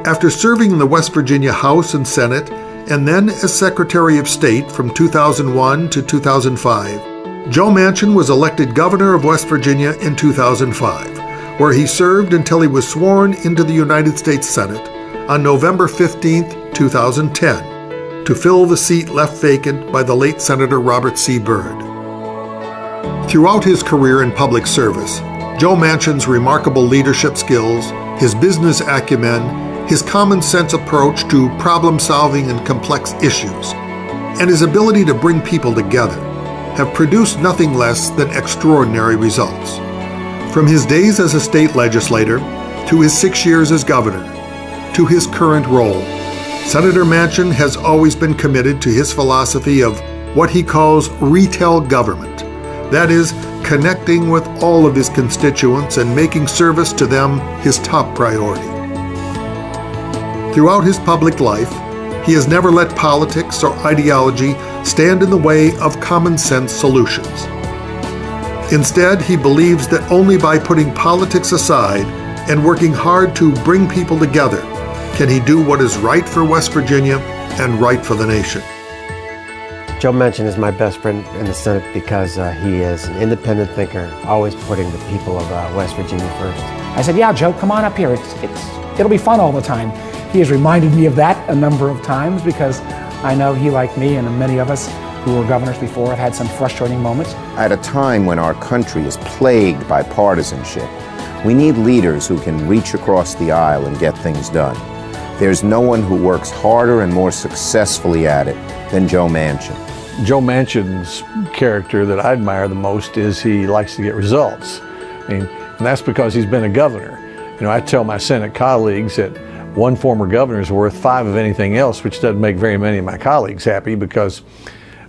After serving in the West Virginia House and Senate, and then as Secretary of State from 2001 to 2005, Joe Manchin was elected governor of West Virginia in 2005, where he served until he was sworn into the United States Senate on November 15, 2010, to fill the seat left vacant by the late Senator Robert C. Byrd. Throughout his career in public service, Joe Manchin's remarkable leadership skills, his business acumen, his common sense approach to problem-solving and complex issues, and his ability to bring people together have produced nothing less than extraordinary results. From his days as a state legislator, to his 6 years as governor, to his current role, Senator Manchin has always been committed to his philosophy of what he calls retail government. That is, connecting with all of his constituents and making service to them his top priority. Throughout his public life, he has never let politics or ideology stand in the way of common sense solutions. Instead, he believes that only by putting politics aside and working hard to bring people together can he do what is right for West Virginia and right for the nation. Joe Manchin is my best friend in the Senate because he is an independent thinker, always putting the people of West Virginia first. I said, yeah, Joe, come on up here. It'll be fun all the time. He has reminded me of that a number of times because I know he, like me and many of us who were governors before, have had some frustrating moments. At a time when our country is plagued by partisanship, we need leaders who can reach across the aisle and get things done. There's no one who works harder and more successfully at it than Joe Manchin. Joe Manchin's character that I admire the most is he likes to get results. And that's because he's been a governor. You know, I tell my Senate colleagues that one former governor is worth 5 of anything else, which doesn't make very many of my colleagues happy because,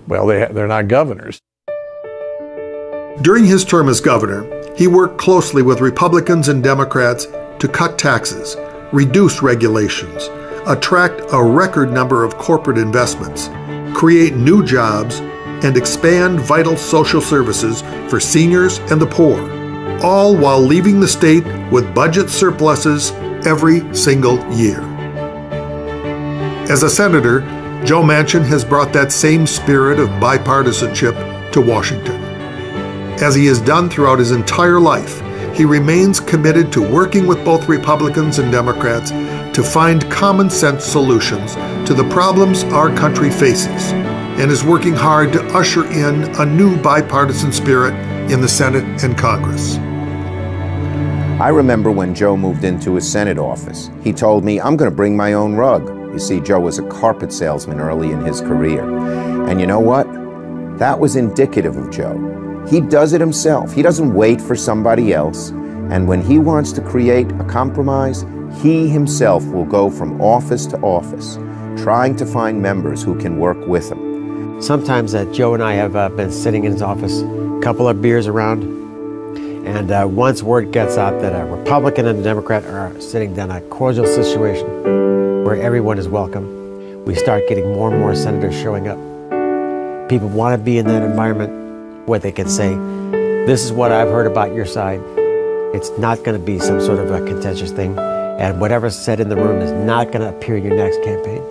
well, they're not governors. During his term as governor, he worked closely with Republicans and Democrats to cut taxes, reduce regulations, attract a record number of corporate investments, create new jobs, and expand vital social services for seniors and the poor, all while leaving the state with budget surpluses every single year. As a senator, Joe Manchin has brought that same spirit of bipartisanship to Washington. As he has done throughout his entire life, he remains committed to working with both Republicans and Democrats to find common sense solutions to the problems our country faces, and is working hard to usher in a new bipartisan spirit in the Senate and Congress. I remember when Joe moved into his Senate office. He told me, I'm going to bring my own rug. You see, Joe was a carpet salesman early in his career. And you know what? That was indicative of Joe. He does it himself. He doesn't wait for somebody else. And when he wants to create a compromise, he himself will go from office to office, trying to find members who can work with him. Sometimes Joe and I have been sitting in his office, a couple of beers around, and once word gets out that a Republican and a Democrat are sitting down a cordial situation where everyone is welcome, we start getting more and more senators showing up. People want to be in that environment where they can say, this is what I've heard about your side. It's not going to be some sort of a contentious thing, and whatever's said in the room is not going to appear in your next campaign.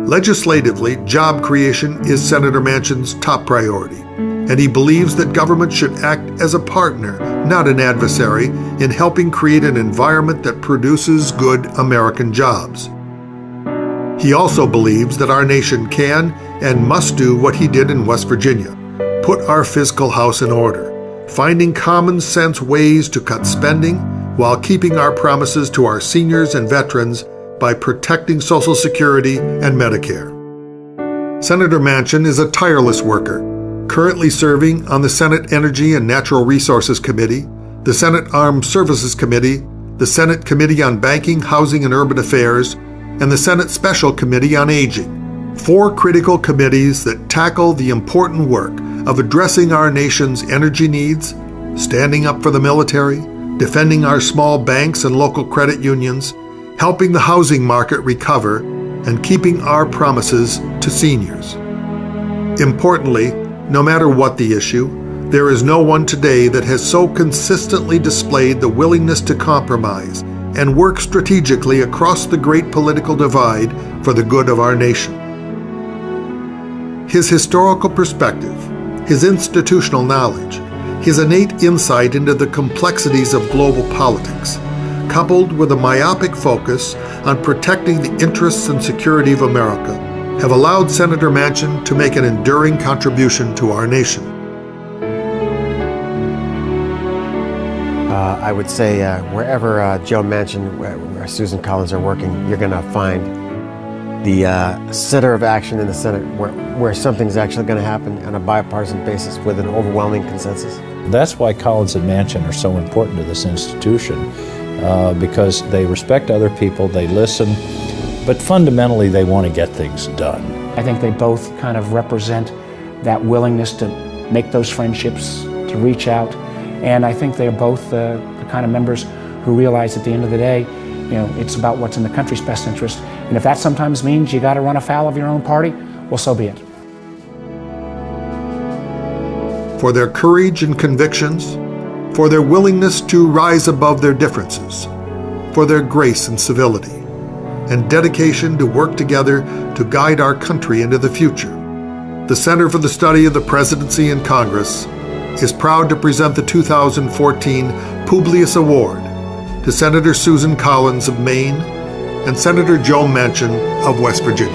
Legislatively, job creation is Senator Manchin's top priority, and he believes that government should act as a partner, not an adversary, in helping create an environment that produces good American jobs. He also believes that our nation can and must do what he did in West Virginia, put our fiscal house in order, finding common sense ways to cut spending while keeping our promises to our seniors and veterans by protecting Social Security and Medicare. Senator Manchin is a tireless worker, currently serving on the Senate Energy and Natural Resources Committee, the Senate Armed Services Committee, the Senate Committee on Banking, Housing, and Urban Affairs, and the Senate Special Committee on Aging, 4 critical committees that tackle the important work of addressing our nation's energy needs, standing up for the military, defending our small banks and local credit unions, helping the housing market recover, and keeping our promises to seniors. Importantly, no matter what the issue, There is no one today that has so consistently displayed the willingness to compromise and work strategically across the great political divide for the good of our nation. His historical perspective, his institutional knowledge, his innate insight into the complexities of global politics, coupled with a myopic focus on protecting the interests and security of America, have allowed Senator Manchin to make an enduring contribution to our nation. I would say wherever Joe Manchin, where Susan Collins are working, you're going to find the center of action in the Senate where something's actually going to happen on a bipartisan basis with an overwhelming consensus. That's why Collins and Manchin are so important to this institution, because they respect other people, they listen, but fundamentally they want to get things done. I think they both kind of represent that willingness to make those friendships, to reach out, and I think they're both the kind of members who realize at the end of the day, you know, it's about what's in the country's best interest, and if that sometimes means you got to run afoul of your own party, well, so be it. For their courage and convictions, for their willingness to rise above their differences, for their grace and civility, and dedication to work together to guide our country into the future, the Center for the Study of the Presidency and Congress is proud to present the 2014 Publius Award to Senator Susan Collins of Maine and Senator Joe Manchin of West Virginia.